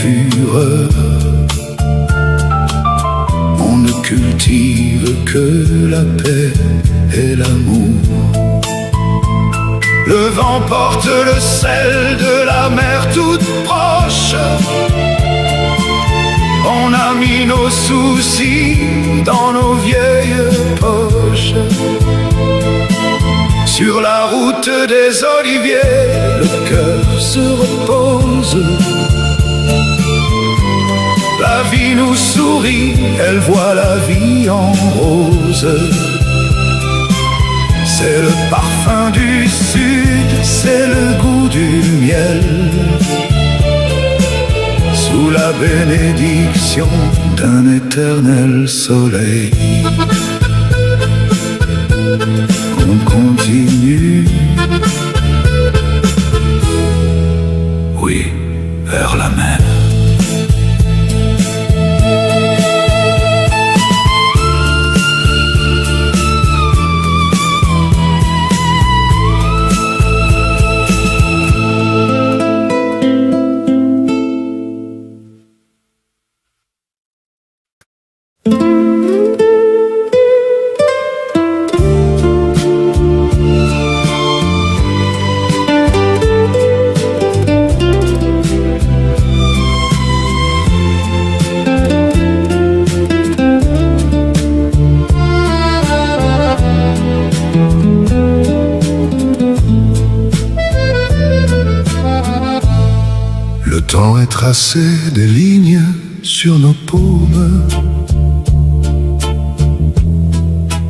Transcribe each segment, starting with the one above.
fureur. On ne cultive que la paix et l'amour. Le vent porte le sel de la mer toute proche. On a mis nos soucis dans nos vieilles poches. Sur la route des oliviers, le cœur se repose. La vie nous sourit, elle voit la vie en rose. C'est le parfum du sud, c'est le goût du miel. Sous la bénédiction d'un éternel soleil, on continue, oui, vers la mer. Le temps est tracé des lignes sur nos paumes,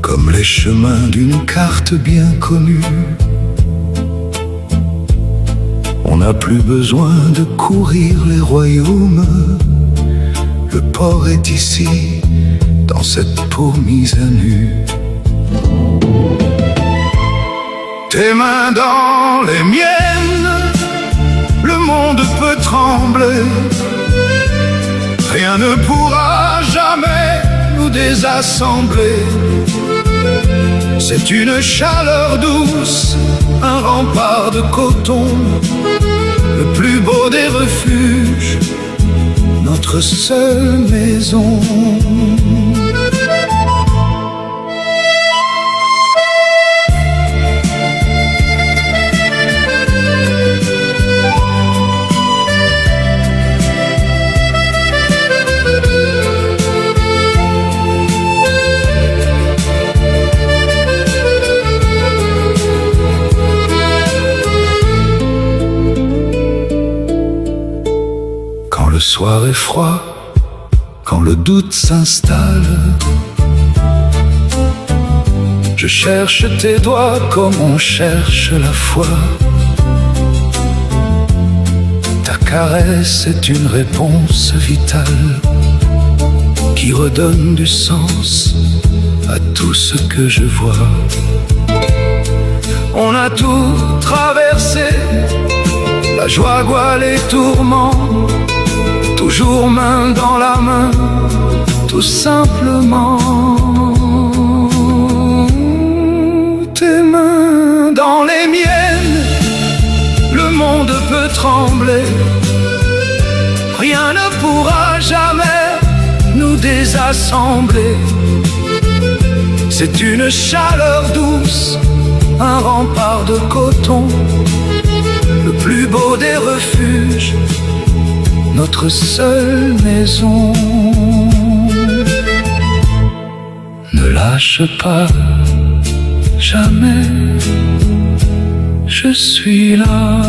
comme les chemins d'une carte bien connue. On n'a plus besoin de courir les royaumes. Le port est ici, dans cette peau mise à nu. Tes mains dans les miennes, le monde peut trembler. Rien ne pourra jamais nous désassembler. C'est une chaleur douce, un rempart de coton, le plus beau des refuges, notre seule maison. Le soir est froid, quand le doute s'installe, je cherche tes doigts comme on cherche la foi. Ta caresse est une réponse vitale qui redonne du sens à tout ce que je vois. On a tout traversé, la joie, les tourments, toujours main dans la main, tout simplement. Tes mains dans les miennes, le monde peut trembler. Rien ne pourra jamais nous désassembler. C'est une chaleur douce, un rempart de coton, le plus beau des refuges, notre seule maison. Ne lâche pas, jamais, je suis là.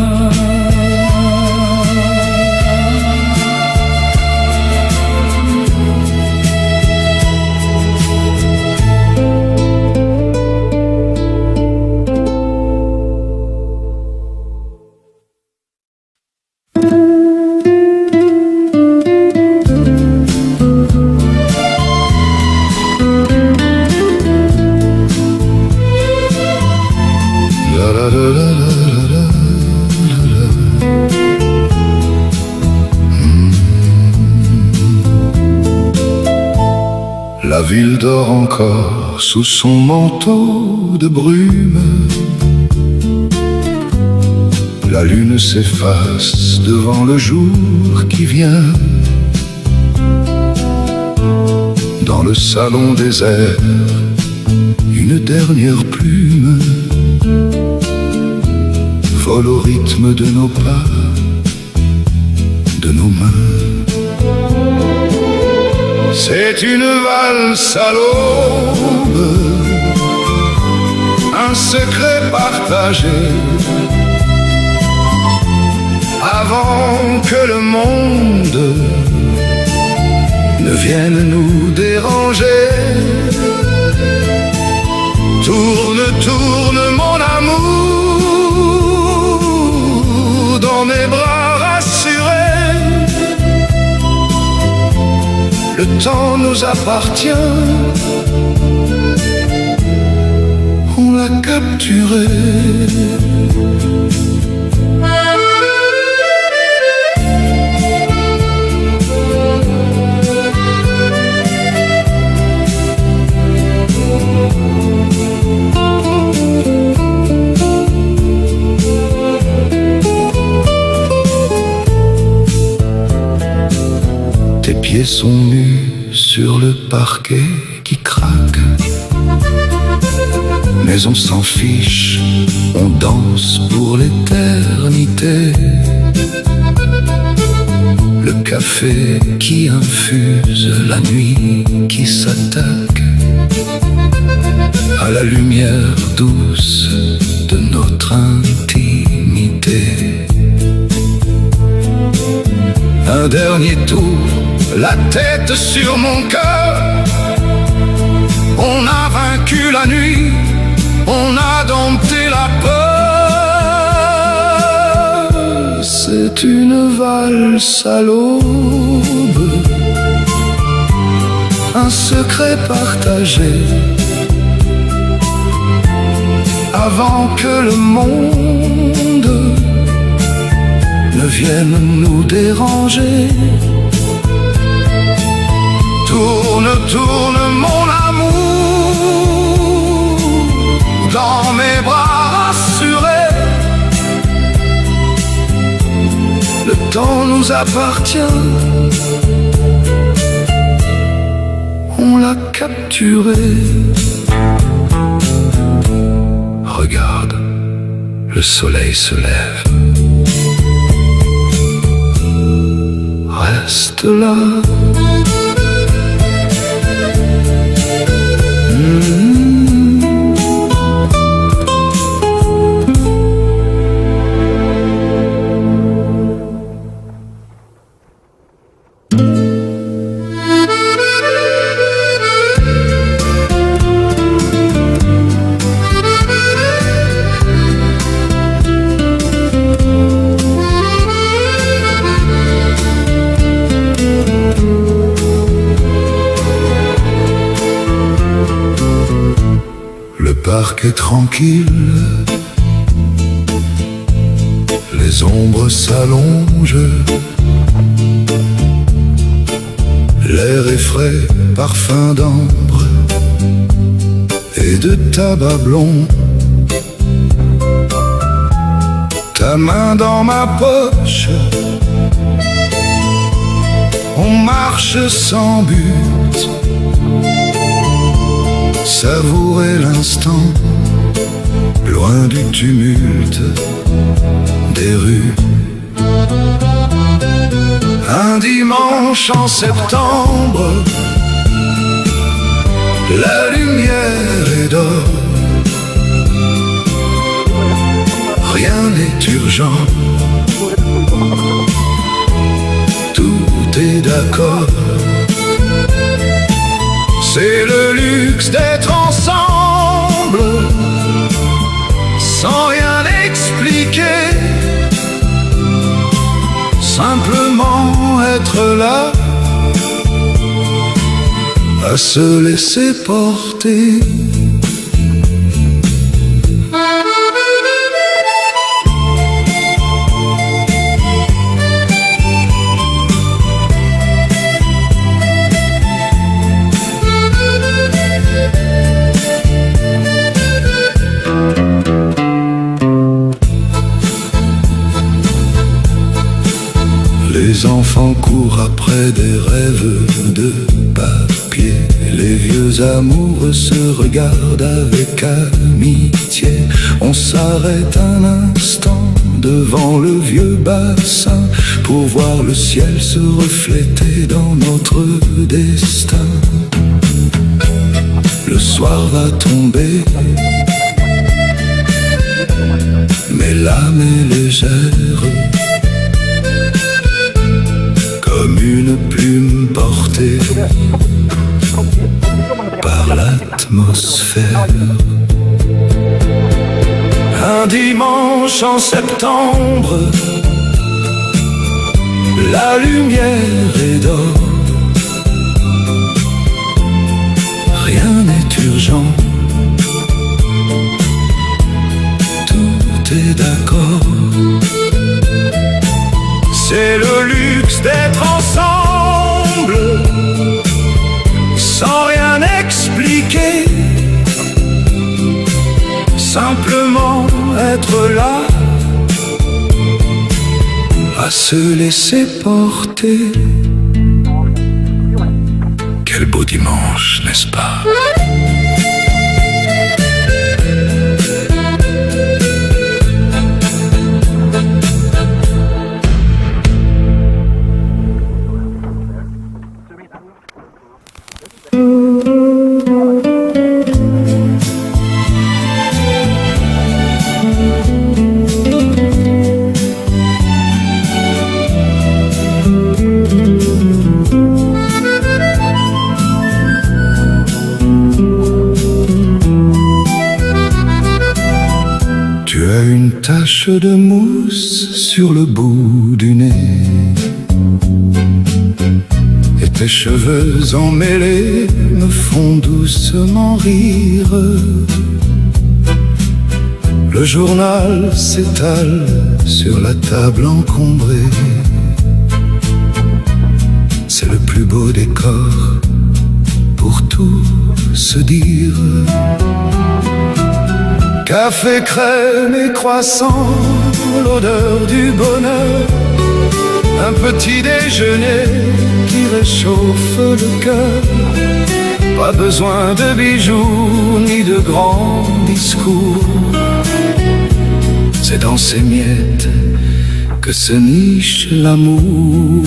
La ville dort encore sous son manteau de brume. La lune s'efface devant le jour qui vient. Dans le salon désert, une dernière plume vole au rythme de nos pas, de nos mains. C'est une valse à l'aube, un secret partagé, avant que le monde ne vienne nous déranger. Tourne, tourne mon amour dans mes bras rassurés. Le temps nous appartient, on l'a capturé. Tes pieds sont nus sur le parquet qui craque, mais on s'en fiche, on danse pour l'éternité. Le café qui infuse la nuit qui s'attaque à la lumière douce de notre intimité. Un dernier tour, la tête sur mon cœur. On a vaincu la nuit, on a dompté la peur. C'est une valse à l'aube, un secret partagé, avant que le monde ne vienne nous déranger. Tourne, tourne mon amour dans mes bras rassurés. Le temps nous appartient, on l'a capturé. Regarde, le soleil se lève. Reste là. Le parc est tranquille, les ombres s'allongent, l'air est frais, parfum d'ambre et de tabac blond. Ta main dans ma poche, on marche sans but. Savourer l'instant, loin du tumulte des rues. Un dimanche en septembre, la lumière est d'or. Rien n'est urgent, tout est d'accord. C'est le luxe d'être ensemble, sans rien expliquer. Simplement être là, à se laisser porter. Les enfants courent après des rêves de papier. Les vieux amoureux se regardent avec amitié. On s'arrête un instant devant le vieux bassin pour voir le ciel se refléter dans notre destin. Le soir va tomber, mais l'âme est légère, comme une plume portée par l'atmosphère. Un dimanche en septembre, la lumière est d'or. Rien n'est urgent, tout est d'accord. C'est le luxe d'être ensemble, sans rien expliquer, simplement être là, à se laisser porter. Quel beau dimanche, n'est-ce pas? Tu as une tache de mousse sur le bout du nez, et tes cheveux emmêlés me font doucement rire. Le journal s'étale sur la table encombrée. C'est le plus beau décor pour tout se dire. Café, crème et croissant, l'odeur du bonheur. Un petit déjeuner qui réchauffe le cœur. Pas besoin de bijoux ni de grands discours. C'est dans ces miettes que se niche l'amour.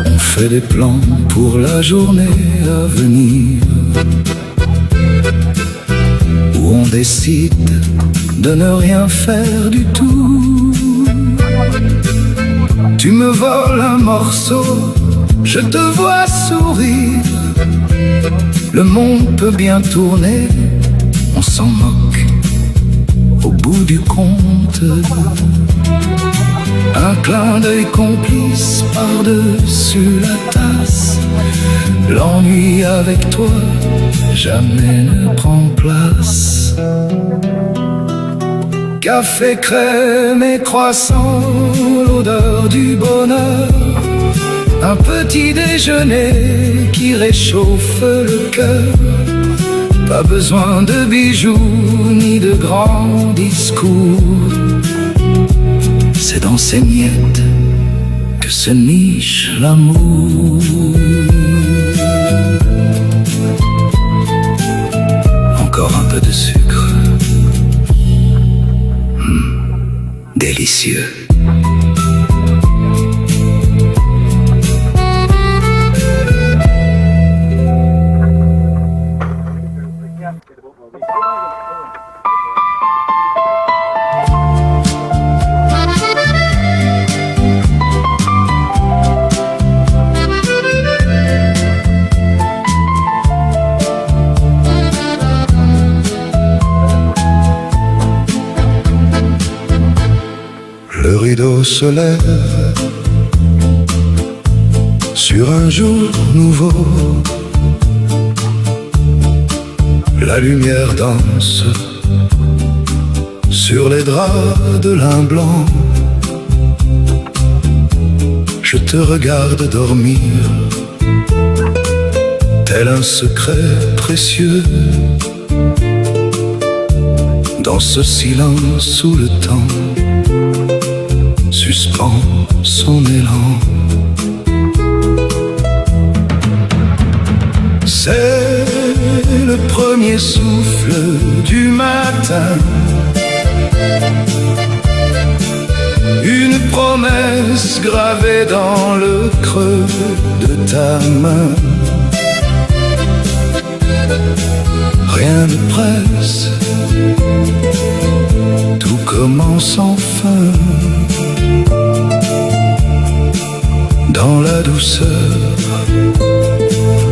On fait des plans pour la journée à venir, où on décide de ne rien faire du tout. Tu me voles un morceau, je te vois sourire. Le monde peut bien tourner, on s'en moque au bout du compte. Un clin d'œil complice par-dessus la tasse. L'ennui avec toi jamais ne prend place. Café, crème et croissant, l'odeur du bonheur. Un petit déjeuner qui réchauffe le cœur. Pas besoin de bijoux ni de grands discours. C'est dans ces miettes que se niche l'amour. Encore un peu de sucre. Délicieux. Le rideau se lève sur un jour nouveau. La lumière danse sur les draps de lin blanc. Je te regarde dormir, tel un secret précieux, dans ce silence où le temps suspend son élan. C'est le premier souffle du matin, une promesse gravée dans le creux de ta main. Rien ne presse, tout commence enfin, dans la douceur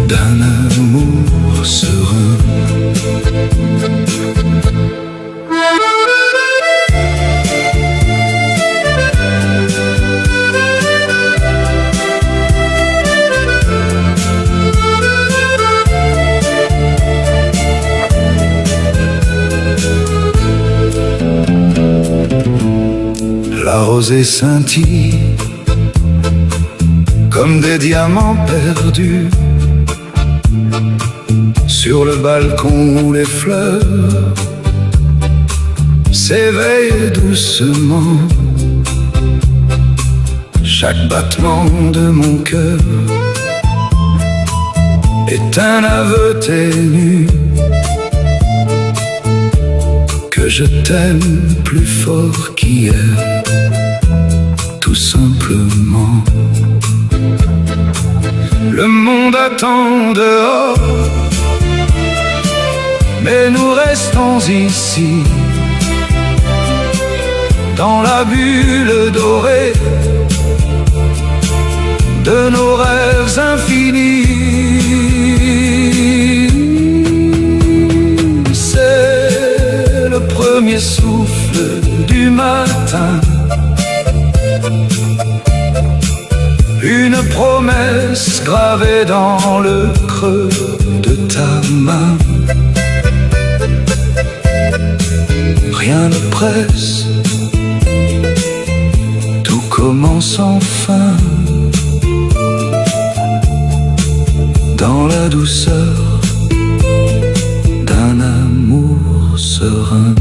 d'un amour serein. La rosée scintille comme des diamants perdus sur le balcon où les fleurs s'éveillent doucement. Chaque battement de mon cœur est un aveu ténu que je t'aime plus fort qu'hier, tout simplement. Le monde attend dehors, mais nous restons ici, dans la bulle dorée de nos rêves infinis. C'est le premier souffle du matin, une promesse gravée dans le creux de ta main. Rien ne presse, tout commence enfin, dans la douceur d'un amour serein.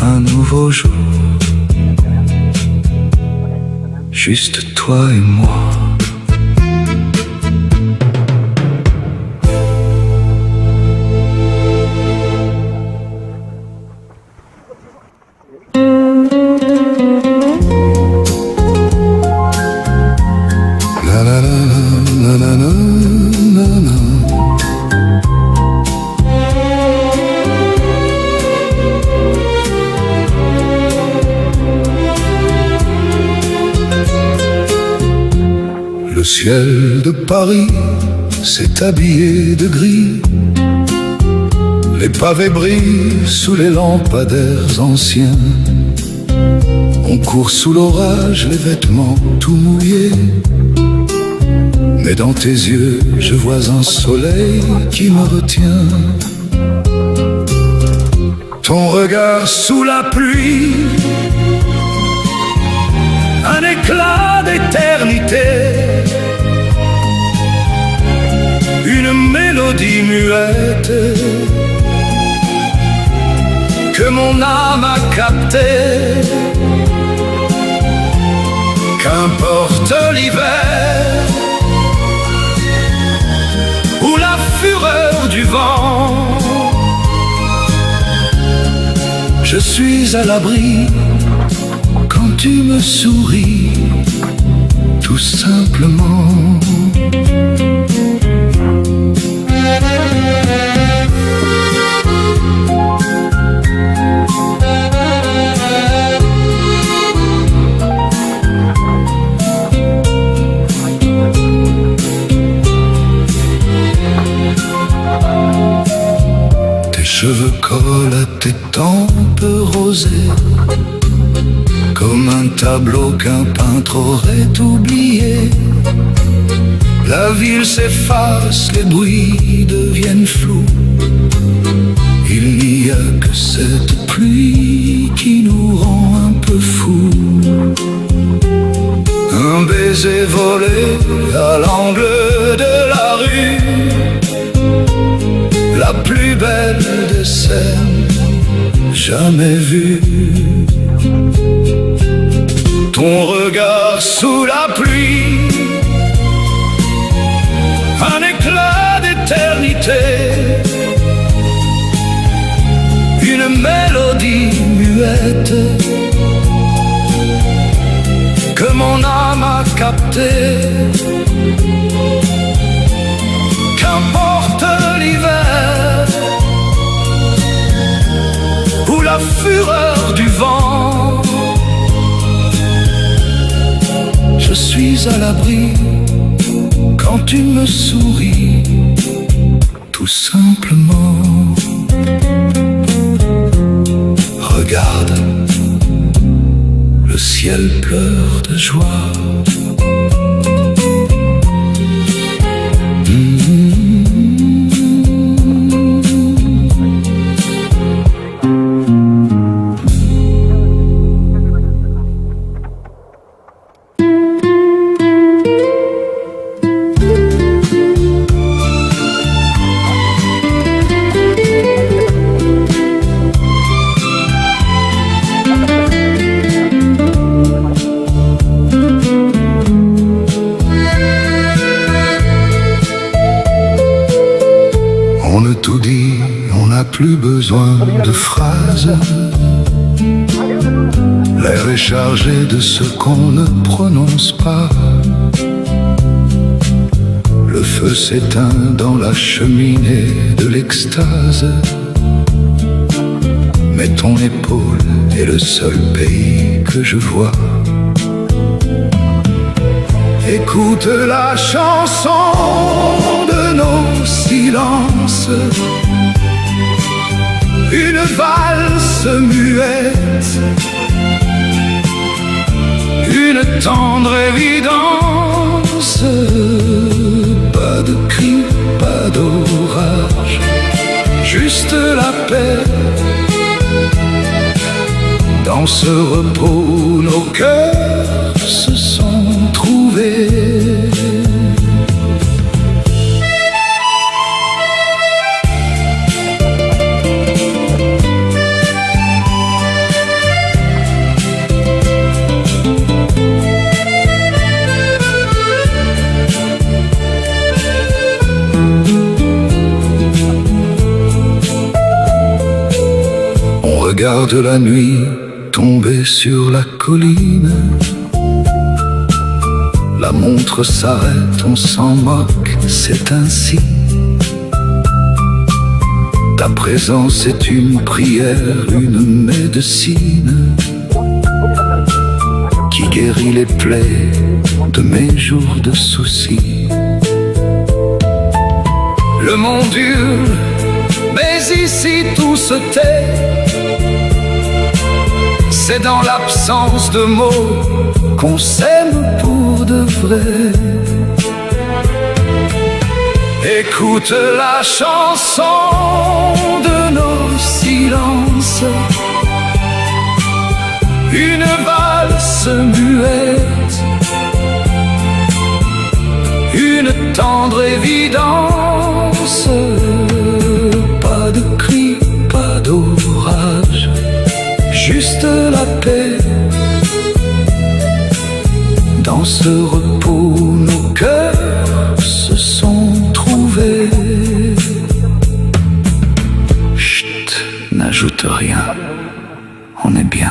Un nouveau jour, juste toi et moi. Le ciel de Paris s'est habillé de gris, les pavés brillent sous les lampadaires anciens. On court sous l'orage, les vêtements tout mouillés, mais dans tes yeux je vois un soleil qui me retient. Ton regard sous la pluie, un éclat d'éternité, une mélodie muette que mon âme a captée. Qu'importe l'hiver ou la fureur du vent, je suis à l'abri quand tu me souris, tout simplement. Tes cheveux collent à tes tempes rosées, comme un tableau qu'un peintre aurait oublié. La ville s'efface, les bruits deviennent flous. Il n'y a que cette pluie qui nous rend un peu fous. Un baiser volé à l'angle de la rue, la plus belle des scènes jamais vue. Ton regard sous la pluie, un éclat d'éternité, une mélodie muette que mon âme a captée. Qu'importe l'hiver ou la fureur du vent, je suis à l'abri quand tu me souris, tout simplement. Regarde, le ciel pleure de joie. On a tout dit, on n'a plus besoin de phrases. L'air est chargé de ce qu'on ne prononce pas. Le feu s'éteint dans la cheminée de l'extase. Mais ton épaule est le seul pays que je vois. Écoute la chanson de nos silences, une valse muette, une tendre évidence. Pas de cris, pas d'orage, juste la paix. Dans ce repos, nos cœurs se sont trouvés. On regarde la nuit tomber sur la colline. La montre s'arrête, on s'en moque, c'est ainsi. Ta présence est une prière, une médecine qui guérit les plaies de mes jours de soucis. Le monde hurle, mais ici tout se tait. C'est dans l'absence de mots qu'on s'aime pour de vrai. Écoute la chanson de nos silences, une valse muette, une tendre évidence. Pas de cris, pas d'orage, juste la paix. Dans ce repos, nos cœurs se sont trouvés. Chut, n'ajoute rien, on est bien.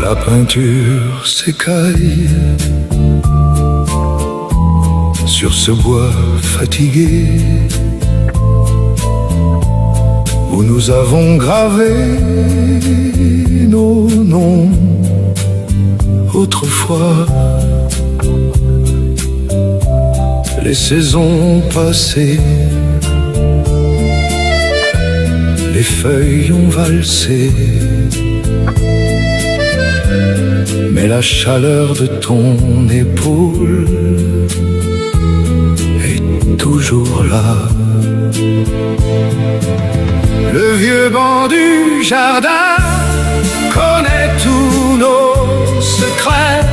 La peinture s'écaille sur ce bois fatigué. où nous avons gravé nos noms autrefois. Les saisons passées, les feuilles ont valsé, mais la chaleur de ton épaule est toujours là. Le vieux banc du jardin connaît tous nos secrets,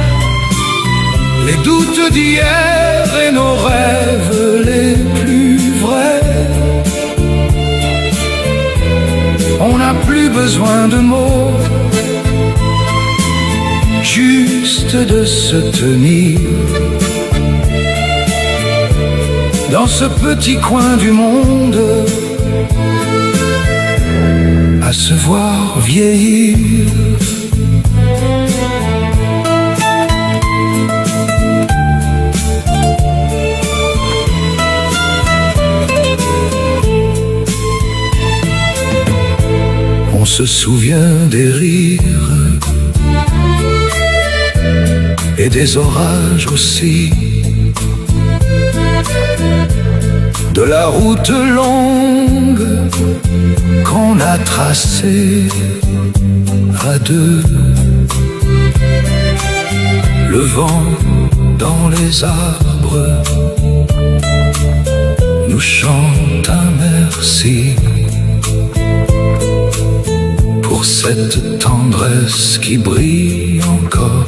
les doutes d'hier et nos rêves les plus vrais. On n'a plus besoin de mots, juste de se tenir dans ce petit coin du monde, à se voir vieillir. On se souvient des rires et des orages aussi, de la route longue qu'on a tracée à deux. Le vent dans les arbres nous chante un merci pour cette tendresse qui brille encore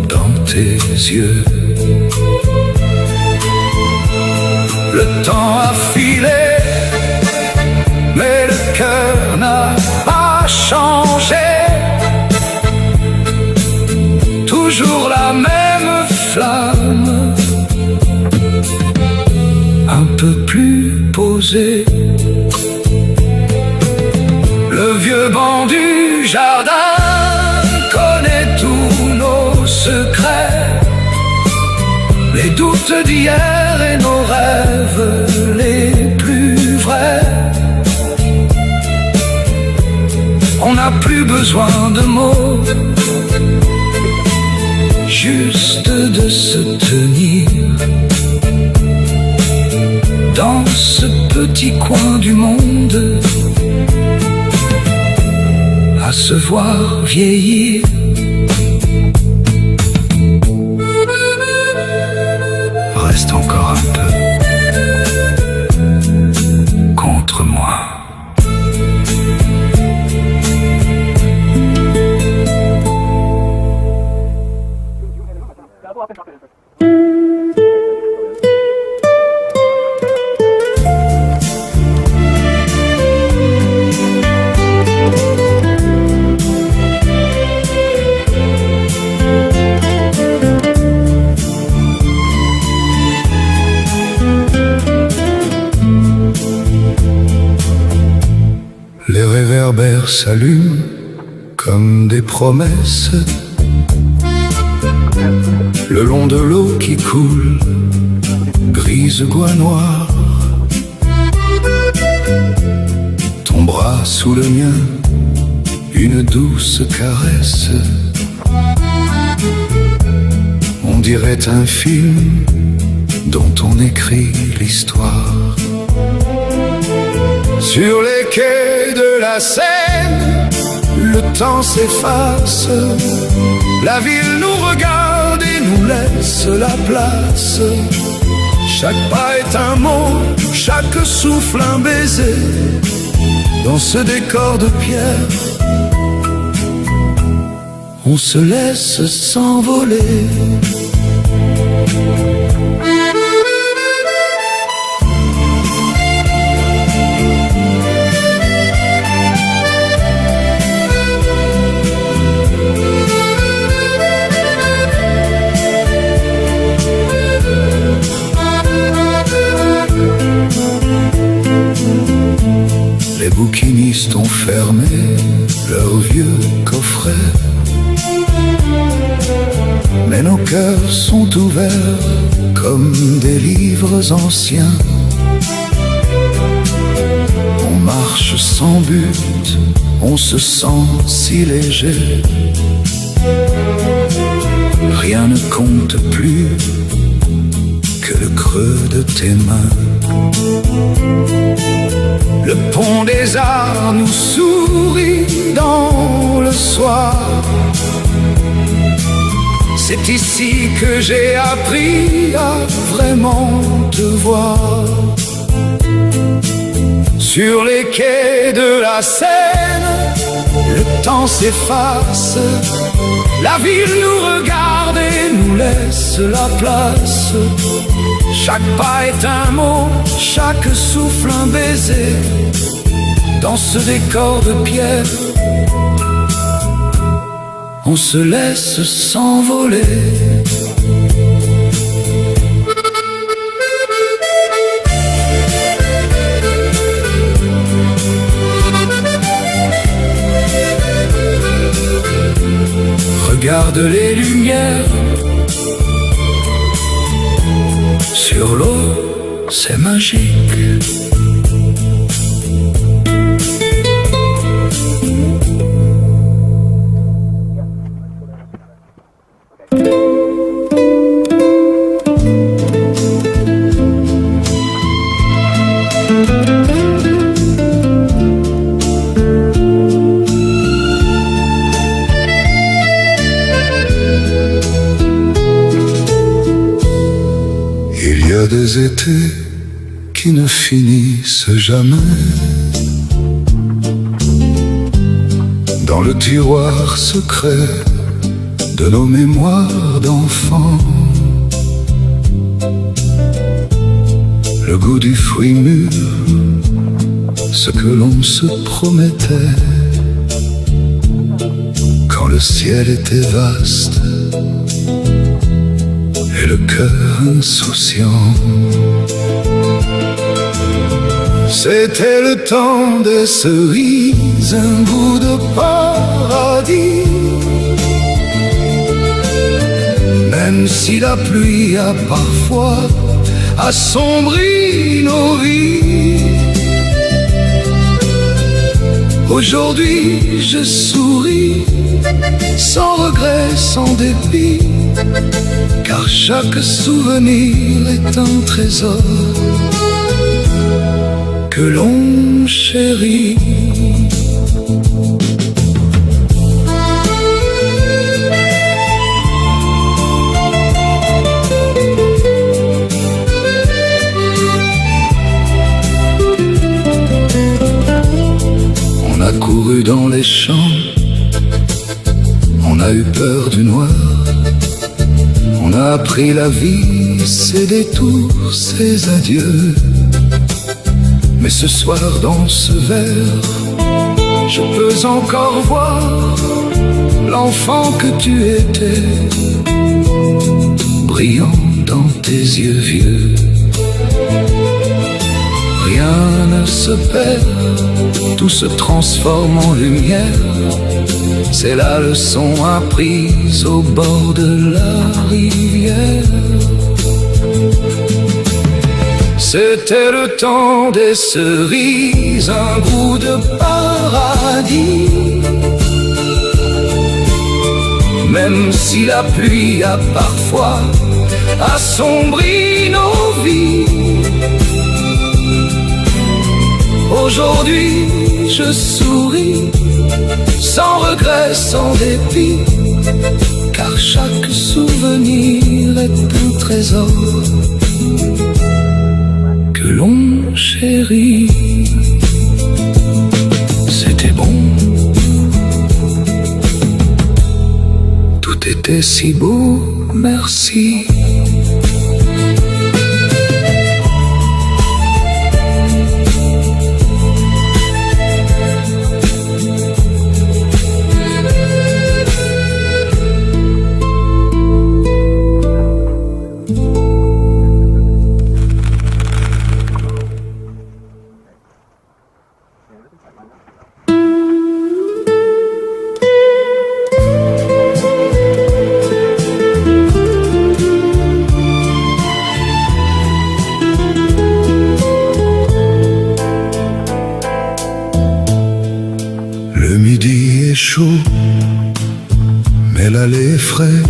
dans tes yeux. Le temps a filé, mais le cœur n'a pas changé. Toujours la même flamme, un peu plus posée. Le vieux banc du jardin connaît tous nos secrets, les doutes d'hier et nos rêves les plus vrais. On n'a plus besoin de mots, juste de se tenir dans ce petit coin du monde, à se voir vieillir. Reste encore un peu contre moi. Les réverbères s'allument comme des promesses le long de l'eau qui coule, grise goût noir. Ton bras sous le mien, une douce caresse. On dirait un film dont on écrit l'histoire. Sur les quais de la Seine, le temps s'efface. La ville nous regarde et nous laisse la place. Chaque pas est un mot, chaque souffle un baiser. Dans ce décor de pierre, on se laisse s'envoler. Les bouquinistes ont fermé leurs vieux coffrets, mais nos cœurs sont ouverts comme des livres anciens. marche sans but, on se sent si léger. Rien ne compte plus que le creux de tes mains. Le pont des arts nous sourit dans le soir. C'est ici que j'ai appris à vraiment te voir. Sur les quais de la Seine, le temps s'efface. La ville nous regarde et nous laisse la place. Chaque pas est un mot, chaque souffle un baiser. Dans ce décor de pierre, on se laisse s'envoler. Regarde les lumières sur l'eau, c'est magique. Il y a des étés qui ne finissent jamais. Dans le tiroir secret de nos mémoires d'enfants, le goût du fruit mûr, ce que l'on se promettait quand le ciel était vaste et le cœur insouciant. C'était le temps des cerises, un bout de paradis. Même si la pluie a parfois assombri nos vies, aujourd'hui je souris, sans regret, sans dépit, car chaque souvenir est un trésor que l'on chérit. On a couru dans les champs, on a eu peur du noir, on a appris la vie, ses détours, ses adieux. Mais ce soir dans ce verre, je peux encore voir l'enfant que tu étais, brillant dans tes yeux vieux. Rien ne se perd, tout se transforme en lumière. C'est la leçon apprise au bord de la rivière. C'était le temps des cerises, un bout de paradis. Même si la pluie a parfois assombri nos vies, aujourd'hui je souris, sans regret, sans dépit, car chaque souvenir est un trésor que l'on chérit. C'était bon, tout était si beau, merci.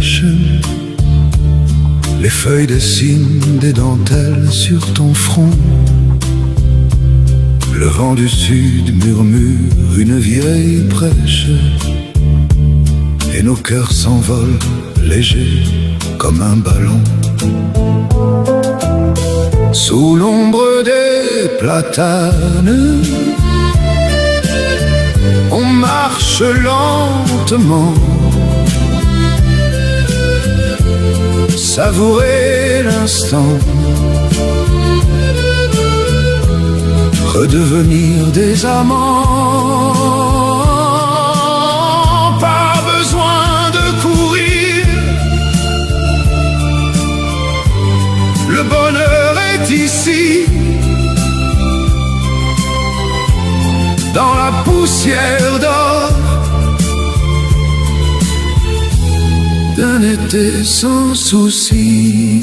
pêche. Les feuilles dessinent des dentelles sur ton front. Le vent du sud murmure une vieille prêche. Et nos cœurs s'envolent légers comme un ballon. Sous l'ombre des platanes, on marche lentement, savourer l'instant, redevenir des amants. Pas besoin de courir, le bonheur est ici, dans la poussière d'or d'un été sans souci.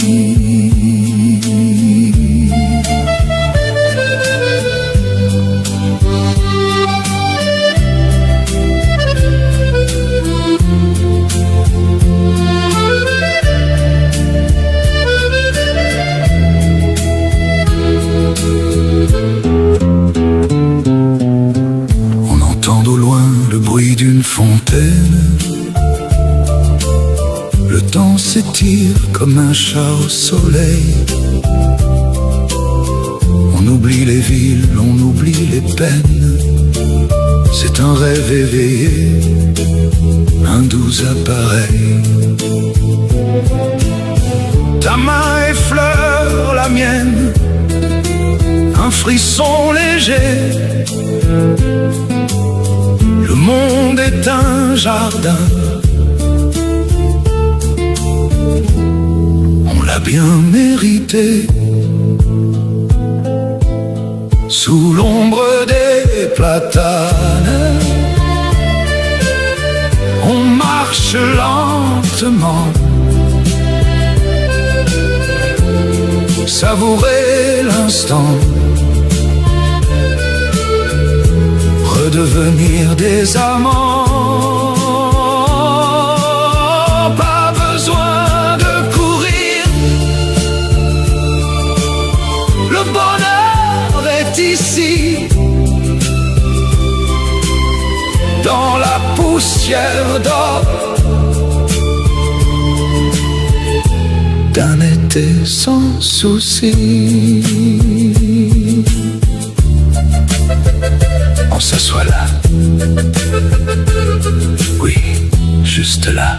D'une fontaine, le temps s'étire comme un chat au soleil. On oublie les villes, on oublie les peines. C'est un rêve éveillé, un doux appareil. Ta main effleure la mienne, un frisson léger. Le monde est un jardin, on l'a bien mérité. Sous l'ombre des platanes, on marche lentement, savourer l'instant, redevenir des amants. Pas besoin de courir, le bonheur est ici, dans la poussière d'or d'un été sans souci. On s'assoit là, oui, juste là.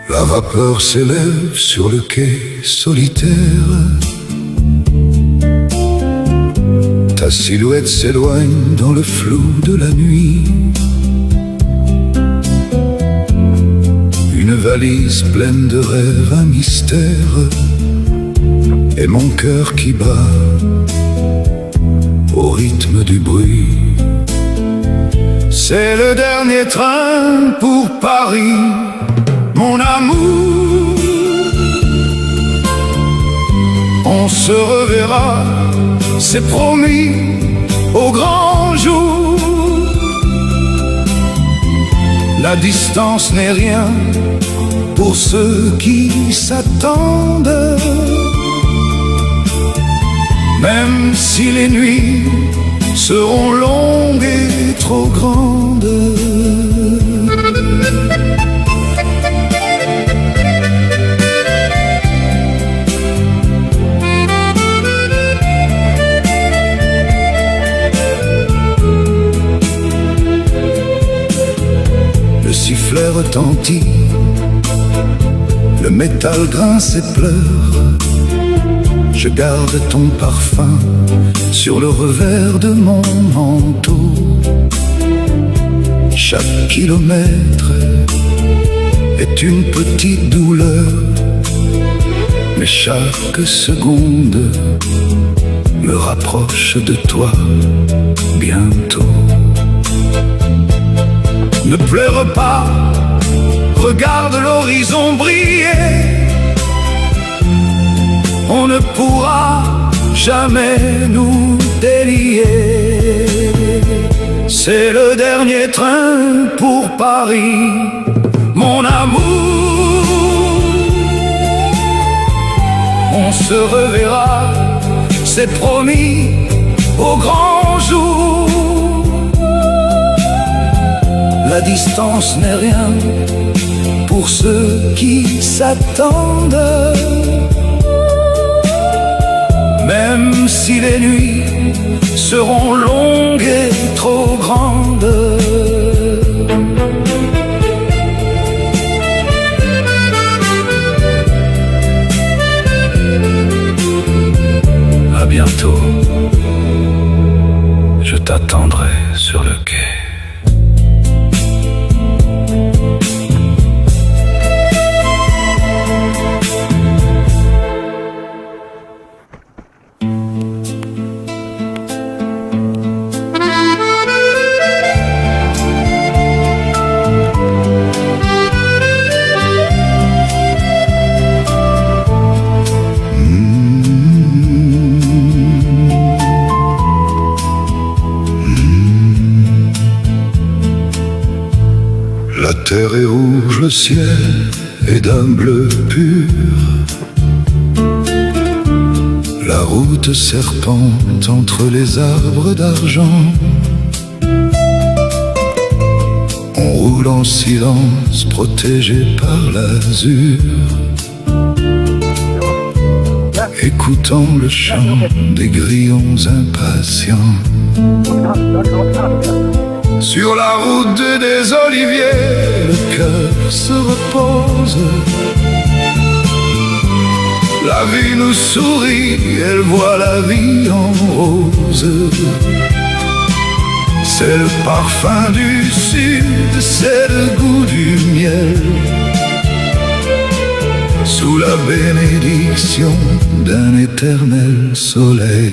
La vapeur s'élève sur le quai solitaire. Ta silhouette s'éloigne dans le flou de la nuit. Une valise pleine de rêves, un mystère, et mon cœur qui bat au rythme du bruit. C'est le dernier train pour Paris, mon amour. On se reverra, c'est promis, au grand jour. La distance n'est rien pour ceux qui s'attendent, même si les nuits seront longues et trop grandes. Le sifflet retentit, le métal grince et pleure. Je garde ton parfum sur le revers de mon manteau. Chaque kilomètre est une petite douleur, mais chaque seconde me rapproche de toi bientôt. Ne pleure pas, regarde l'horizon briller. On ne pourra jamais nous délier. C'est le dernier train pour Paris, mon amour. On se reverra, c'est promis, au grand jour. La distance n'est rien pour ceux qui s'attendent. Même si les nuits seront longues et trop grandes. À bientôt, je t'attendrai sur le quai. La terre est rouge, le ciel est d'un bleu pur. La route serpente entre les arbres d'argent. On roule en silence, protégé par l'azur, écoutant le chant des grillons impatients. Sur la route des oliviers, le cœur se repose. La vie nous sourit, elle voit la vie en rose. C'est le parfum du sud, c'est le goût du miel. Sous la bénédiction d'un éternel soleil.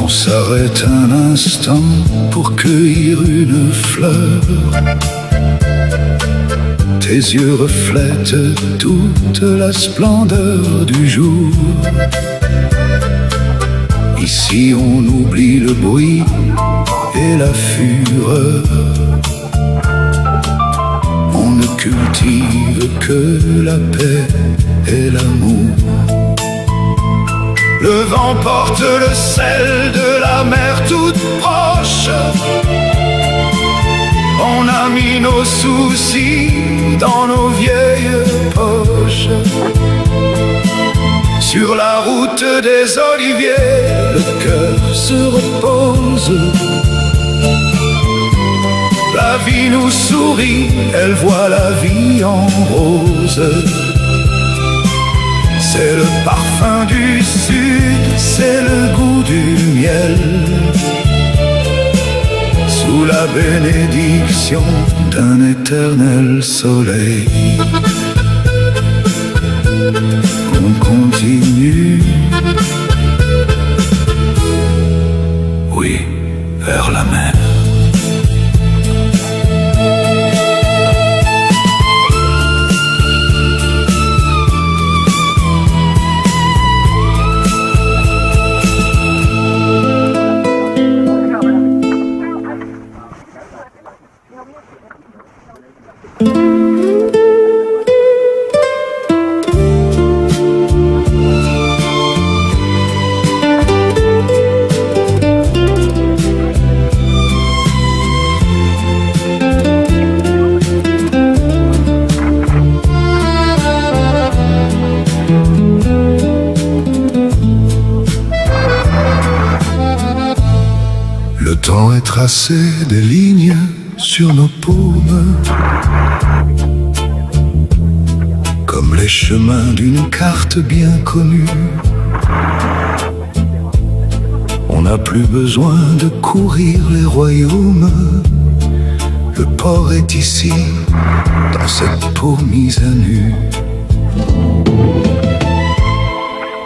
S'arrête un instant pour cueillir une fleur. Tes yeux reflètent toute la splendeur du jour. Ici on oublie le bruit et la fureur. On ne cultive que la paix et l'amour. Le vent porte le sel de la mer toute proche. On a mis nos soucis dans nos vieilles poches. Sur la route des oliviers, le cœur se repose. La vie nous sourit, elle voit la vie en rose. C'est le parfum du sud, c'est le goût du miel. Sous la bénédiction d'un éternel soleil. On continue, oui, vers la mer. Le temps est tracé des lignes sur nos paumes, comme les chemins d'une carte bien connue. On n'a plus besoin de courir les royaumes. Le port est ici, dans cette peau mise à nu.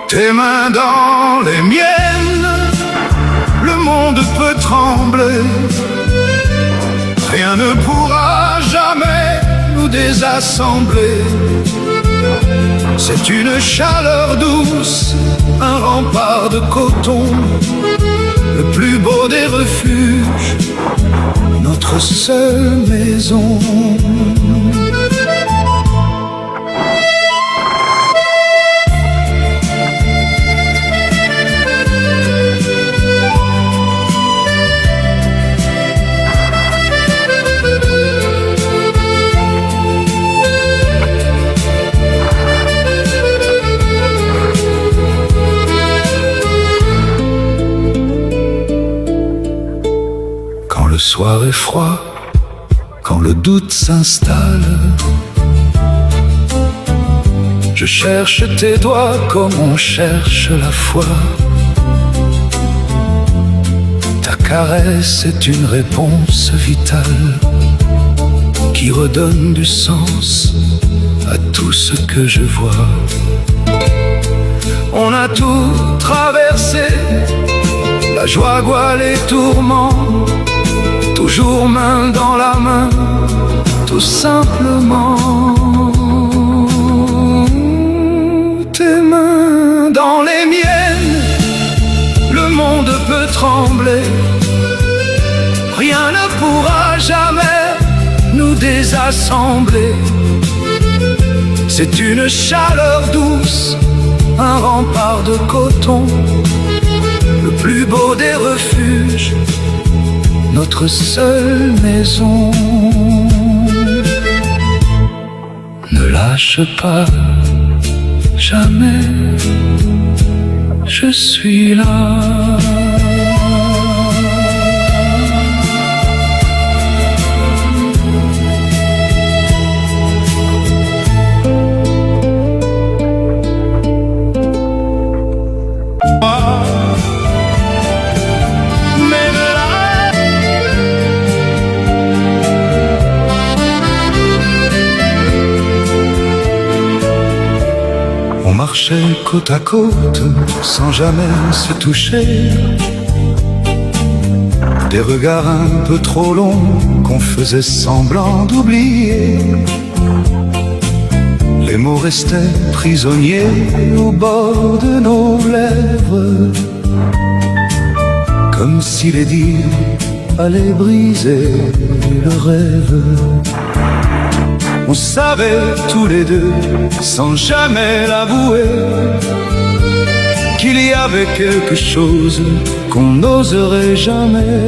Tes mains dans les miennes, le monde peut trembler. Rien ne pourra jamais nous désassembler. C'est une chaleur douce, un rempart de coton, le plus beau des refuges, notre seule maison. Le soir est froid, quand le doute s'installe, je cherche tes doigts comme on cherche la foi. Ta caresse est une réponse vitale qui redonne du sens à tout ce que je vois. On a tout traversé, la joie, les tourments, toujours main dans la main, tout simplement. Tes mains dans les miennes, le monde peut trembler. Rien ne pourra jamais nous désassembler. C'est une chaleur douce, un rempart de coton, le plus beau des refuges, notre seule maison. Ne lâche pas, jamais, je suis là. On marchait côte à côte sans jamais se toucher. Des regards un peu trop longs qu'on faisait semblant d'oublier. Les mots restaient prisonniers au bord de nos lèvres, comme si les dire allait briser le rêve. On savait tous les deux, sans jamais l'avouer, qu'il y avait quelque chose qu'on n'oserait jamais.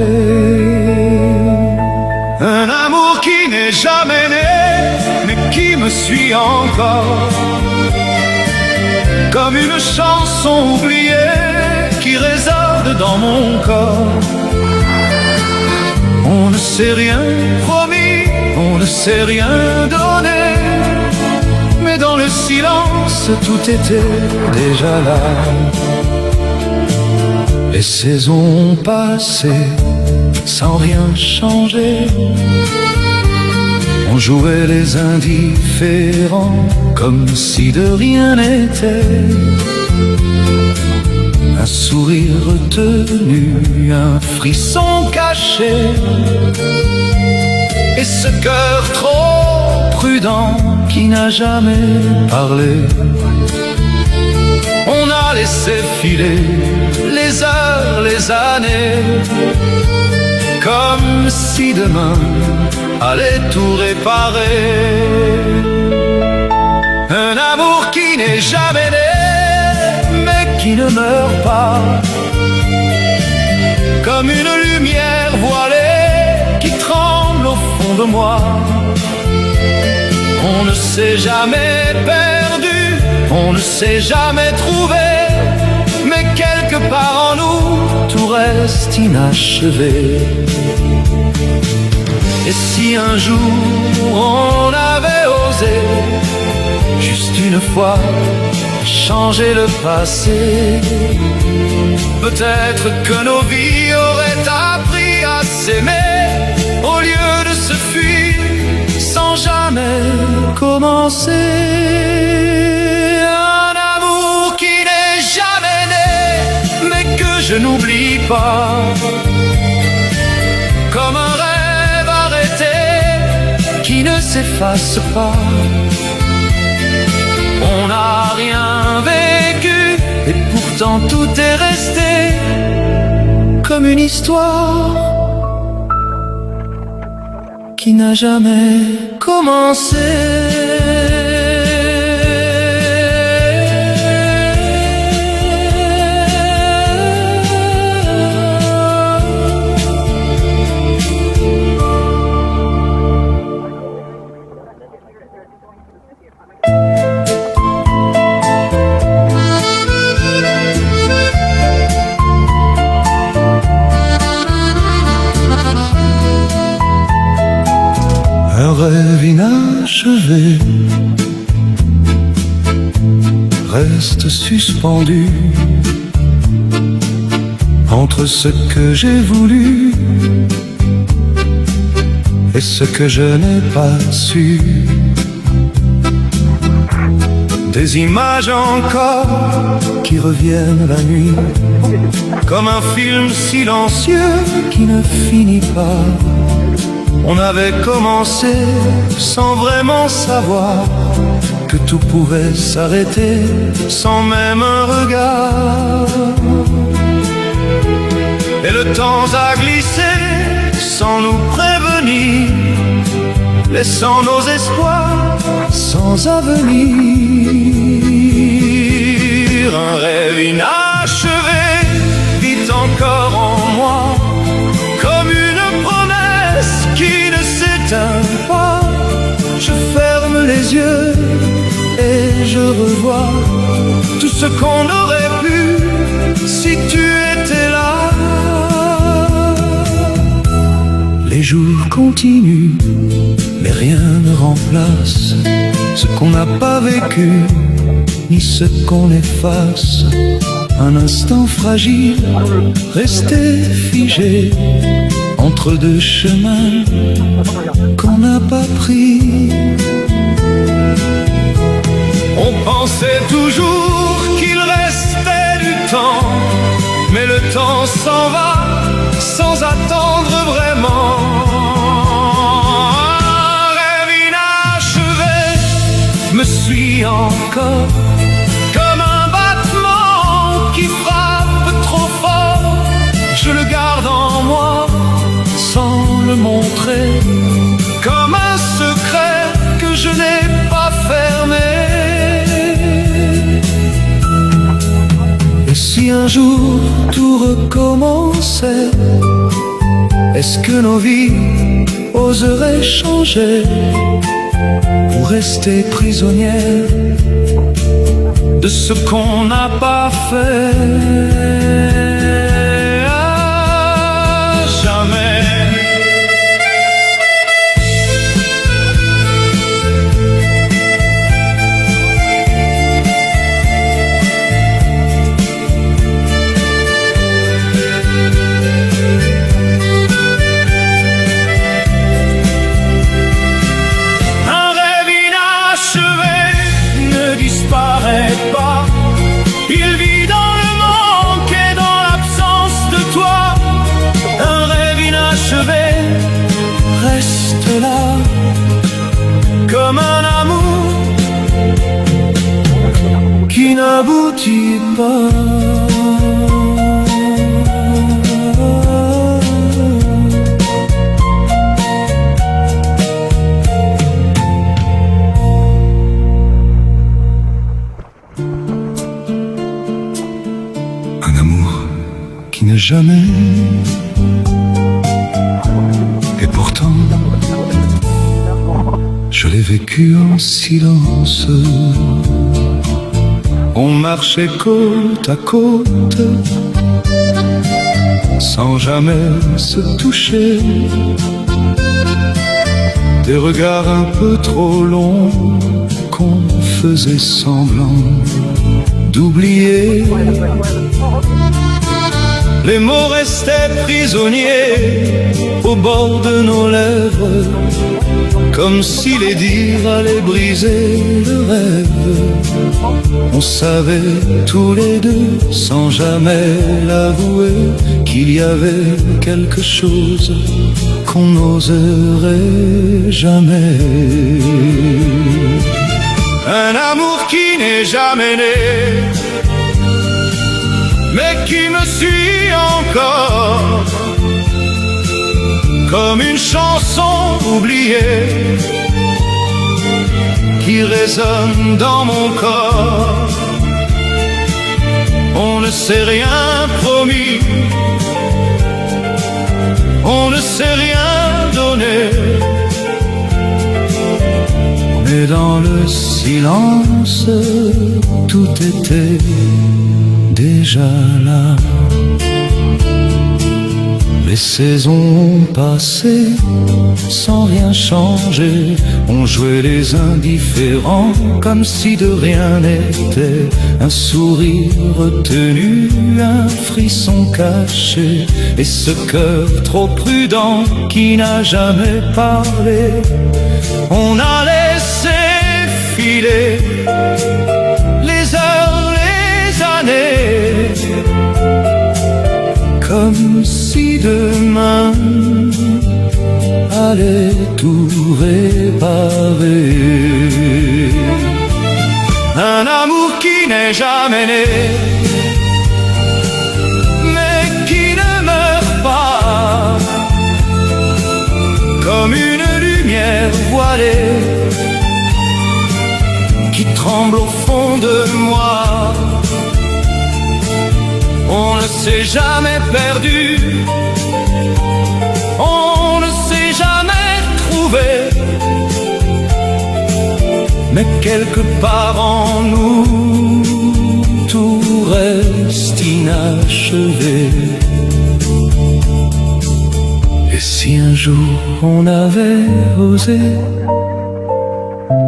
Un amour qui n'est jamais né, mais qui me suit encore, comme une chanson oubliée qui résonne dans mon corps. On ne s'est rien promis, on ne s'est rien donné, mais dans le silence tout était déjà là. Les saisons passaient sans rien changer. On jouait les indifférents comme si de rien n'était. Un sourire retenu, un frisson caché, et ce cœur trop prudent qui n'a jamais parlé. On a laissé filer les heures, les années, comme si demain allait tout réparer. Un amour qui n'est jamais né, mais qui ne meurt pas, comme une lumière voilée qui tremble au fond de moi. On ne s'est jamais perdu, on ne s'est jamais trouvé, mais quelque part en nous tout reste inachevé. Et si un jour on avait osé, juste une fois, changer le passé, peut-être que nos vies auraient appris à s'aimer, au lieu de se fuir sans jamais commencer. Un amour qui n'est jamais né, mais que je n'oublie pas, comme un rêve arrêté qui ne s'efface pas. On n'a rien vécu et pourtant tout est resté comme une histoire qui n'a jamais commencé. Un rêve inachevé reste suspendu entre ce que j'ai voulu et ce que je n'ai pas su. Des images encore qui reviennent la nuit, comme un film silencieux qui ne finit pas. On avait commencé sans vraiment savoir que tout pouvait s'arrêter sans même un regard. Et le temps a glissé sans nous prévenir, laissant nos espoirs sans avenir. Un rêve inachevé vit encore en moi, comme une promesse qui ne s'éteint pas. Je ferme les yeux et je revois tout ce qu'on aurait pu si tu étais là. Les jours continuent, mais rien ne remplace ce qu'on n'a pas vécu, ni ce qu'on efface. Un instant fragile, resté figé entre deux chemins qu'on n'a pas pris. On pensait toujours qu'il restait du temps, mais le temps s'en va sans attendre vraiment. Un rêve inachevé me suit encore, comme un battement qui frappe trop fort. Je le garde en moi sans le montrer, comme un secret que je n'ai pas fermé. Et si un jour tout recommençait, est-ce que nos vies oseraient changer ou rester prisonnières de ce qu'on n'a pas fait? Il vit dans le manque et dans l'absence de toi. Un rêve inachevé reste là, comme un amour qui n'aboutit pas. Qui n'a jamais, et pourtant je l'ai vécu en silence. On marchait côte à côte sans jamais se toucher. Des regards un peu trop longs qu'on faisait semblant d'oublier. Les mots restaient prisonniers au bord de nos lèvres, comme si les dire allait briser le rêve. On savait tous les deux, sans jamais l'avouer, qu'il y avait quelque chose qu'on n'oserait jamais. Un amour qui n'est jamais né, mais qui me suit encore, comme une chanson oubliée qui résonne dans mon corps. On ne s'est rien promis, on ne s'est rien donné, mais dans le silence, tout était déjà là. Les saisons passées, sans rien changer, on jouait les indifférents comme si de rien n'était. Un sourire retenu, un frisson caché, et ce cœur trop prudent qui n'a jamais parlé. On a laissé filer les heures, les années, comme si demain allait tout réparer. Un amour qui n'est jamais né, mais qui ne meurt pas, comme une lumière voilée qui tremble au fond de moi. On ne s'est jamais perdu, on ne s'est jamais trouvé, mais quelque part en nous, tout reste inachevé. Et si un jour on avait osé,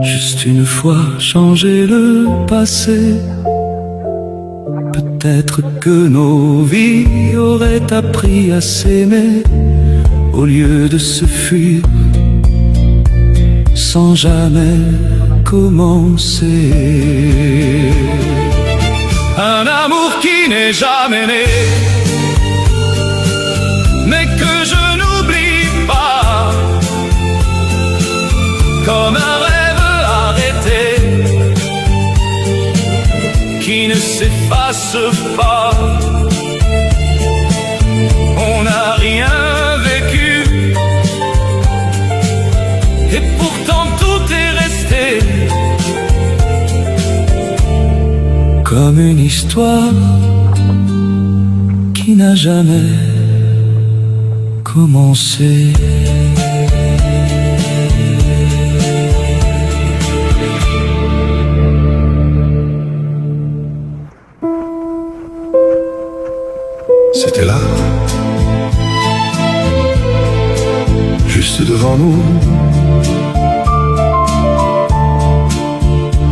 juste une fois changer le passé, peut-être que nos vies auraient appris à s'aimer au lieu de se fuir sans jamais commencer. Un amour qui n'est jamais né, mais que je n'oublie pas, comme un rêve arrêté qui ne s'efface pas. On n'a rien vécu, et pourtant tout est resté, comme une histoire qui n'a jamais commencé. C'était là, juste devant nous,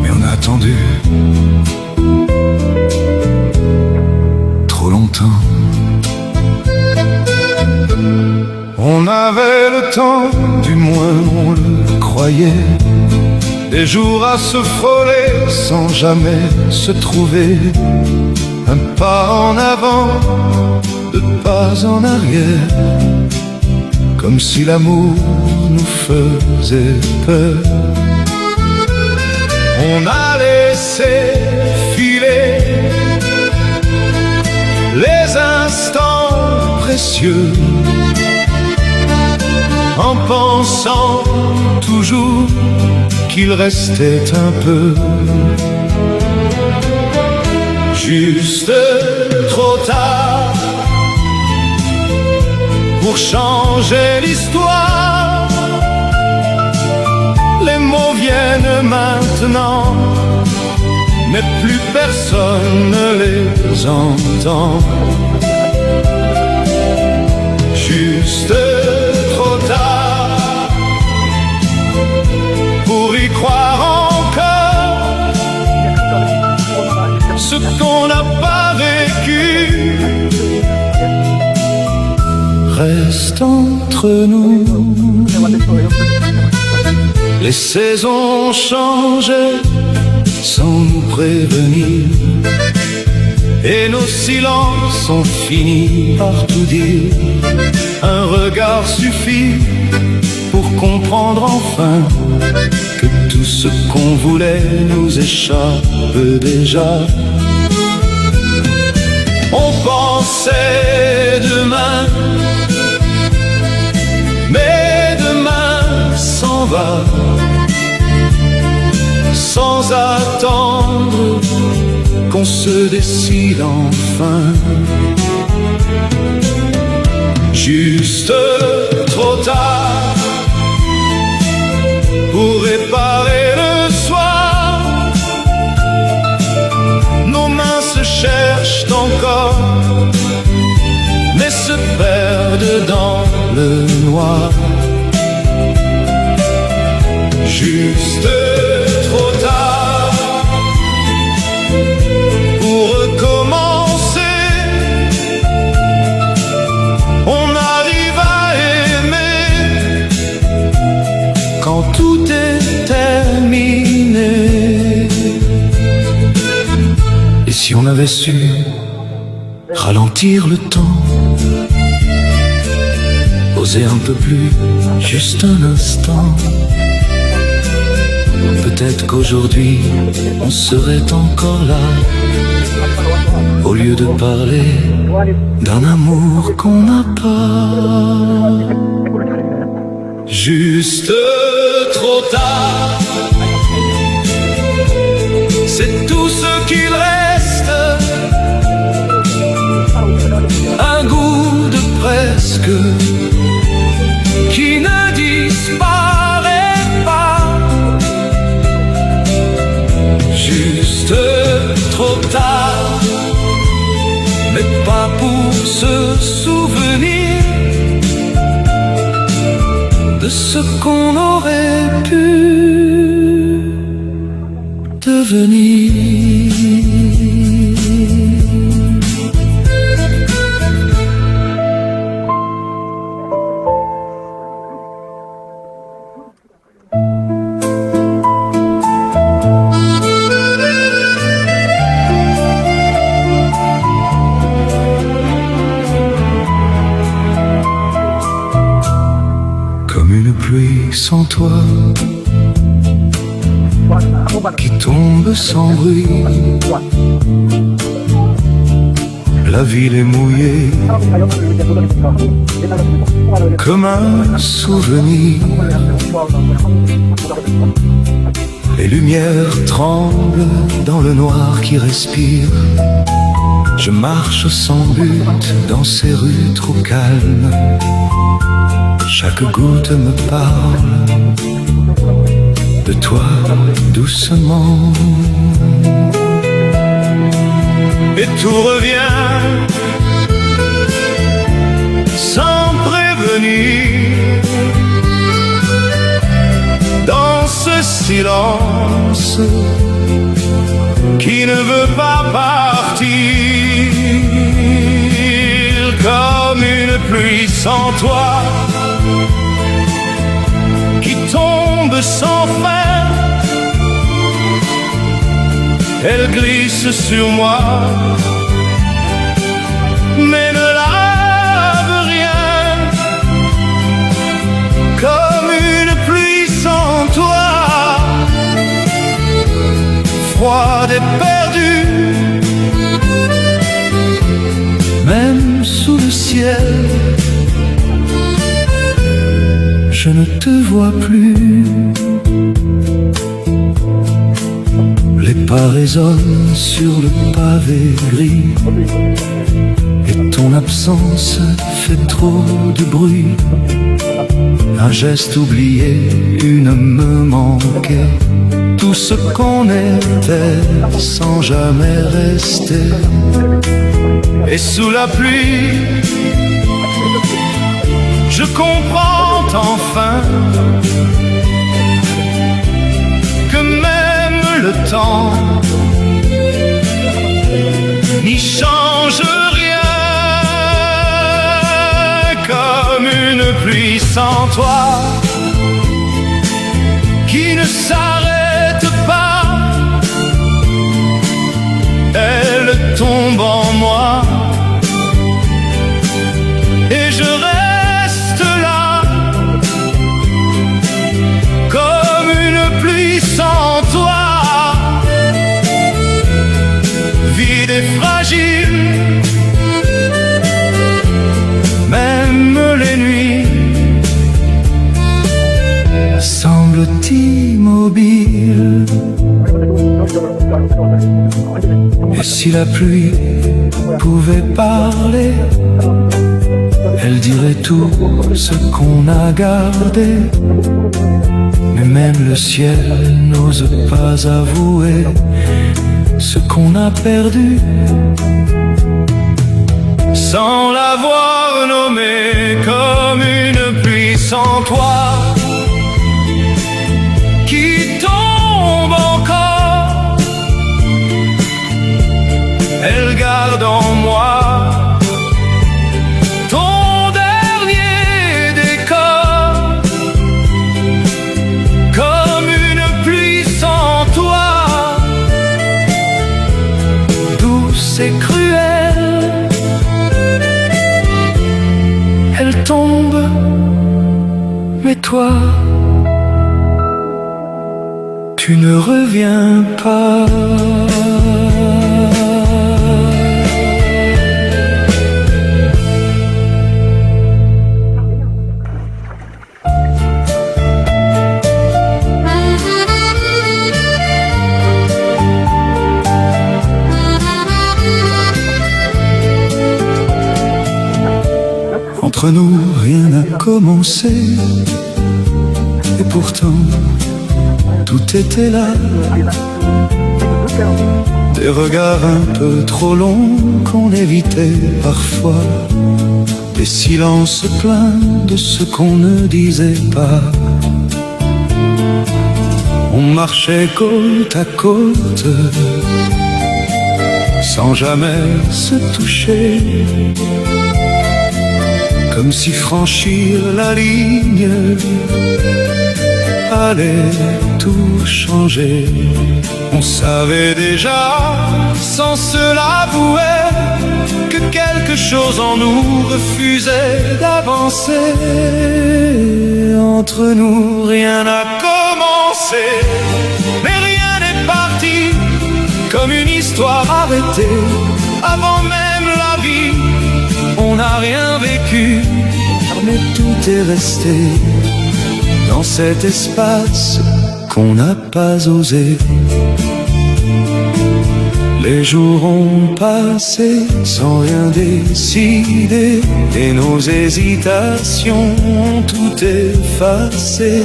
mais on a attendu trop longtemps. On avait le temps, du moins on le croyait, des jours à se frôler sans jamais se trouver. Un pas en avant, deux pas en arrière, comme si l'amour nous faisait peur. On a laissé filer les instants précieux, en pensant toujours qu'il restait un peu. Juste trop tard pour changer l'histoire. Les mots viennent maintenant, mais plus personne ne les entend. reste entre nous. Les saisons changent sans nous prévenir, et nos silences ont fini par tout dire. Un regard suffit pour comprendre enfin que tout ce qu'on voulait nous échappe déjà. On pensait demain, mais demain s'en va, sans attendre qu'on se décide enfin. Juste trop tard pour réparer le soir. Nos mains se cherchent encore, mais se perdent dans le noir. Juste trop tard pour recommencer. On arrive à aimer quand tout est terminé. Et si on avait su ralentir le temps, oser un peu plus, juste un instant, peut-être qu'aujourd'hui on serait encore là, au lieu de parler d'un amour qu'on n'a pas. Juste trop tard, c'est tout ce qu'il reste. Un goût de presque qui ne disparaît pas. Juste trop tard, mais pas pour se souvenir de ce qu'on aurait pu devenir. Comme une pluie sans toi, qui tombe sans bruit. La ville est mouillée comme un souvenir. Les lumières tremblent dans le noir qui respire. Je marche sans but dans ces rues trop calmes. Chaque goutte me parle de toi doucement. Et tout revient sans prévenir. Dans ce silence qui ne veut pas partir. Comme une pluie sans toi qui tombe sans fin. Elle glisse sur moi, mais ne lave rien. Comme une pluie sans toi, froide et perdue. Même sous le ciel, je ne te vois plus. Les pas résonnent sur le pavé gris, et ton absence fait trop de bruit. Un geste oublié, une me manquait. Tout ce qu'on était sans jamais rester. Et sous la pluie, je comprends enfin que même le temps n'y change rien. Comme pluie sans toi qui ne s'arrête pas. Elle tombe en moi et je reste là comme une pluie sans toi, vide et fragile. Même les nuits semblent immobiles. Et si la pluie pouvait parler, elle dirait tout ce qu'on a gardé. Mais même le ciel n'ose pas avouer ce qu'on a perdu sans l'avoir nommée comme une pluie sans toi qui tombe encore. Elle garde en moi ton dernier décor, comme une pluie sans toi, douce et cruelle. Elle tombe, mais toi, tu ne reviens pas. Entre nous, rien n'a commencé, et pourtant, tout était là. Des regards un peu trop longs qu'on évitait parfois, des silences pleins de ce qu'on ne disait pas. On marchait côte à côte, sans jamais se toucher, comme si franchir la ligne allait tout changer. On savait déjà, sans se l'avouer, que quelque chose en nous refusait d'avancer. Entre nous, rien n'a commencé, mais rien n'est parti, comme une histoire arrêtée, avant même la vie. On n'a rien vécu, mais tout est resté dans cet espace qu'on n'a pas osé. Les jours ont passé sans rien décider, et nos hésitations ont tout effacé.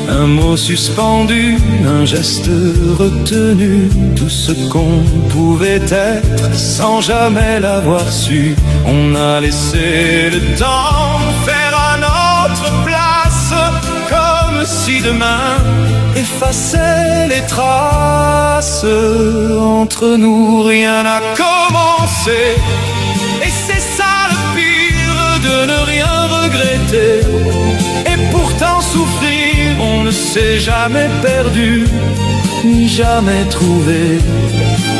Un mot suspendu, un geste retenu, tout ce qu'on pouvait être sans jamais l'avoir su. On a laissé le temps faire à notre place, comme si demain effaçait les traces. Entre nous, rien n'a commencé, et c'est ça le pire, de ne rien regretter. Et pourtant souffrir, on ne s'est jamais perdu, ni jamais trouvé,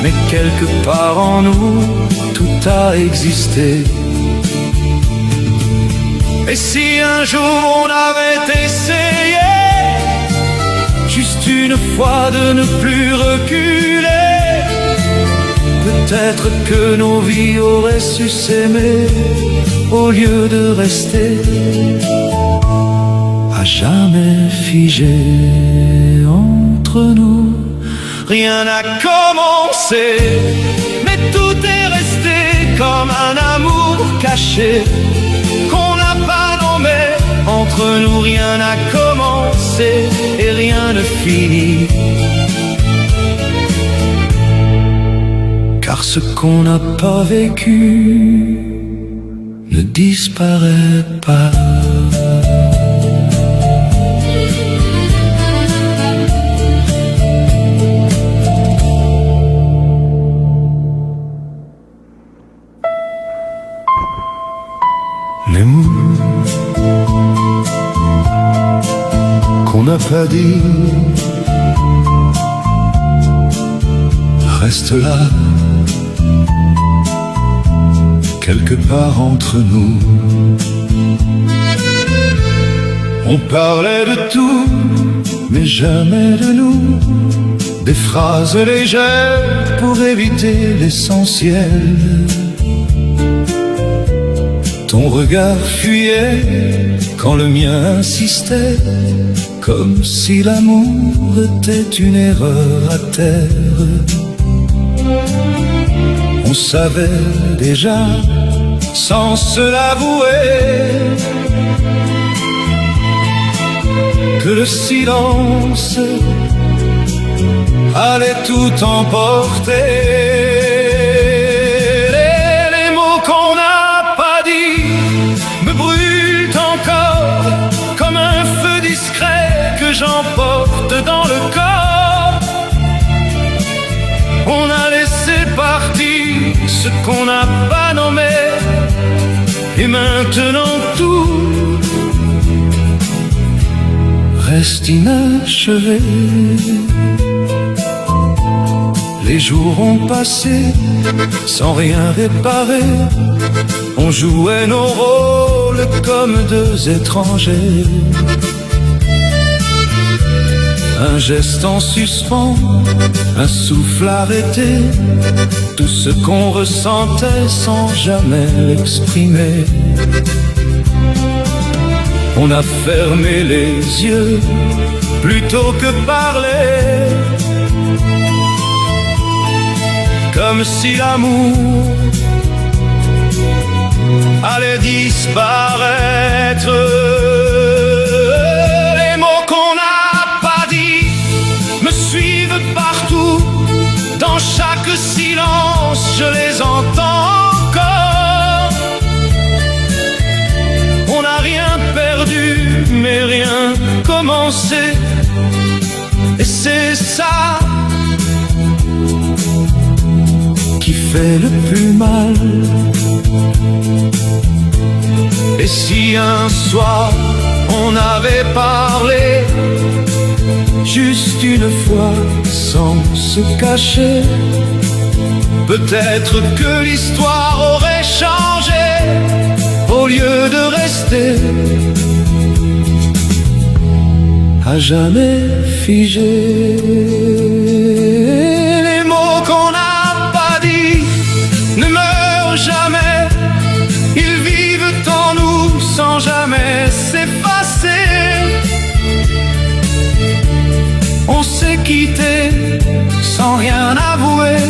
mais quelque part en nous, tout a existé. Et si un jour on avait essayé, juste une fois, de ne plus reculer, peut-être que nos vies auraient su s'aimer, au lieu de rester à jamais figé entre nous. Rien n'a commencé, mais tout est resté comme un amour caché qu'on n'a pas nommé. Entre nous, rien n'a commencé et rien ne finit, car ce qu'on n'a pas vécu ne disparaît pas. L'amour n'a pas dit. Reste là, quelque part entre nous. On parlait de tout, mais jamais de nous. Des phrases légères pour éviter l'essentiel. Ton regard fuyait quand le mien insistait, comme si l'amour était une erreur à terre. On savait déjà, sans se l'avouer, que le silence allait tout emporter. Les mots qu'on n'a pas dit me brûlent encore comme un feu discret que j'emporte dans le corps. On a laissé partir ce qu'on n'a pas nommé, et maintenant tout reste inachevé. Les jours ont passé sans rien réparer. On jouait nos rôles comme deux étrangers. Un geste en suspens, un souffle arrêté, tout ce qu'on ressentait sans jamais l'exprimer. On a fermé les yeux plutôt que parler, comme si l'amour allait disparaître. Les mots qu'on n'a pas dit me suivent partout. Dans chaque silence, je les entends encore. On n'a rien perdu, mais rien commencé. Et c'est ça qui fait le plus mal. Et si un soir on avait parlé, juste une fois, sans se cacher, peut-être que l'histoire aurait changé. Au lieu de rester à jamais figé. Les mots qu'on n'a pas dit ne meurent jamais. Ils vivent en nous sans jamais s'effacer. On s'est quitté sans rien avouer,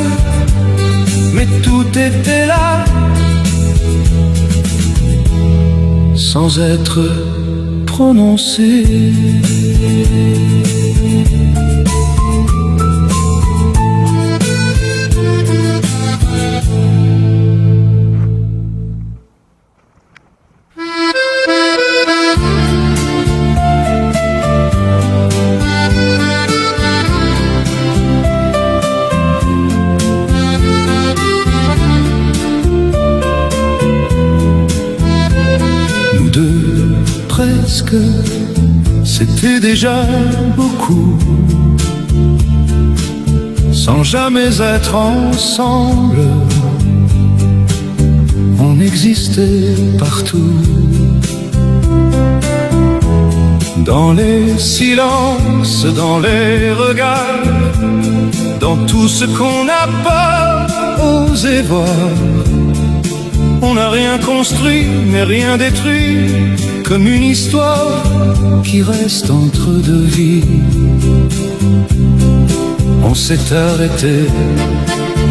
mais tout était là sans être prononcé. Presque, c'était déjà beaucoup, sans jamais être ensemble. On existait partout, dans les silences, dans les regards, dans tout ce qu'on n'a pas osé voir. On n'a rien construit, mais rien détruit, comme une histoire qui reste entre deux vies. On s'est arrêté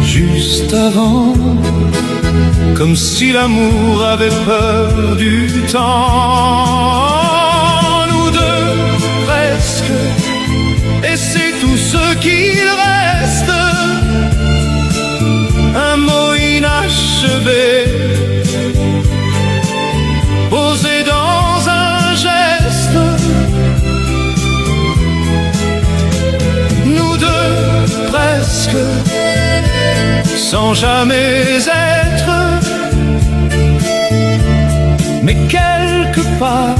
juste avant, comme si l'amour avait peur du temps. Nous deux, presque, et c'est tout ce qu'il reste. Un mot inachevé, posé dans un geste. Nous deux, presque, sans jamais être. Mais quelque part,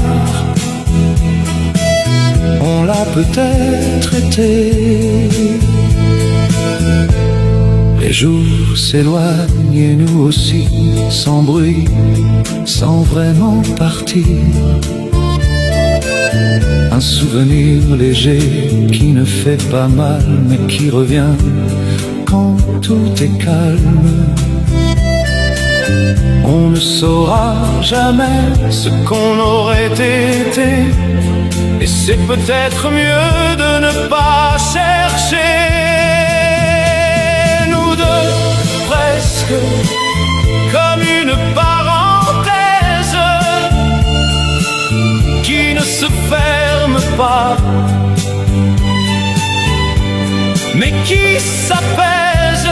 on l'a peut-être été. Les jours s'éloignent et nous aussi, sans bruit, sans vraiment partir. Un souvenir léger qui ne fait pas mal, mais qui revient quand tout est calme. On ne saura jamais ce qu'on aurait été, et c'est peut-être mieux de ne pas chercher. Nous deux, presque comme une parenthèse qui ne se ferme pas, mais qui s'apaise.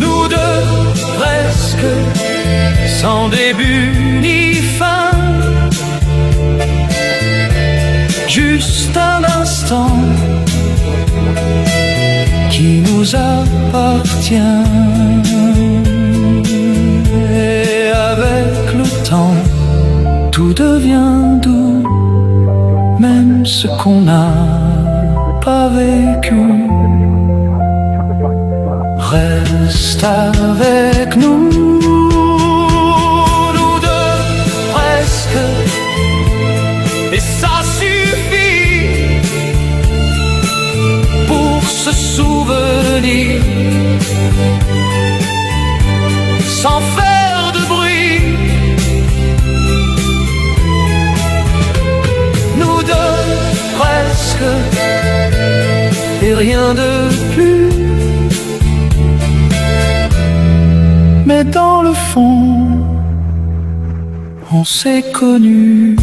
Nous deux, presque sans début ni fin, juste un instant qui nous appartient. Et avec le temps, tout devient doux, même ce qu'on n'a pas vécu. Reste avec nous, nous deux, presque, et ça suffit pour se souvenir, sans faire de bruit. Nous deux, presque, et rien de plus. Mais dans le fond, on s'est connus.